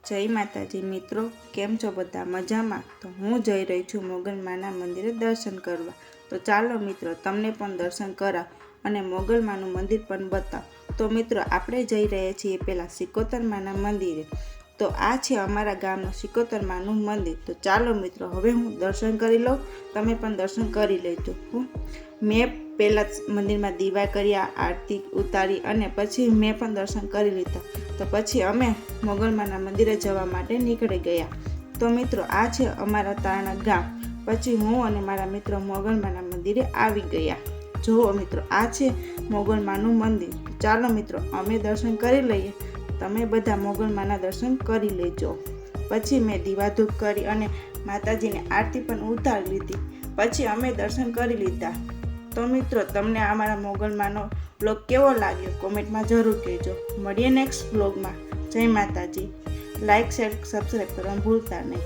જય માતાજી મિત્રો, કેમ છો બધા? મજામાં? તો હું જઈ રહી છું મોગલમાના મંદિરે દર્શન કરવા. તો ચાલો મિત્રો, તમને પણ દર્શન કરાવ અને મોગલમાનું મંદિર પણ બતાવ. તો મિત્રો, આપણે જઈ રહ્યા છીએ પહેલાં સિકોતરમાના મંદિરે. તો આ છે અમારા ગામનું સિકોતરમાનું મંદિર. તો ચાલો મિત્રો, હવે હું દર્શન કરી લઉં, તમે પણ દર્શન કરી લેજો. મેં પહેલાં મંદિરમાં દીવા કર્યા, આરતી ઉતારી અને પછી મેં પણ દર્શન કરી લીધા. તો પછી અમે મોગલમાના મંદિરે જવા માટે નીકળી ગયા. તો મિત્રો, આ છે અમારા તારણા ગામ. પછી હું અને મારા મિત્રો મોગલમાના મંદિરે આવી ગયા. જુઓ મિત્રો, આ છે મોગલમાનું મંદિર. ચાલો મિત્રો, અમે દર્શન કરી લઈએ, તમે બધા મોગલમાના દર્શન કરી લેજો. પછી મેં દીવાધૂપ કરી અને માતાજીને આરતી પણ ઉતારી લીધી. પછી અમે દર્શન કરી લીધા. તો મિત્રો, તમને અમારા મોગલમાનો બ્લોગ કેવો લાગ્યો કોમેન્ટમાં જરૂર કહેજો. મળીએ નેક્સ્ટ બ્લોગમાં. જય માતાજી. લાઇક, શેર, સબસ્ક્રાઈબ કરવાનું ભૂલતા નહીં.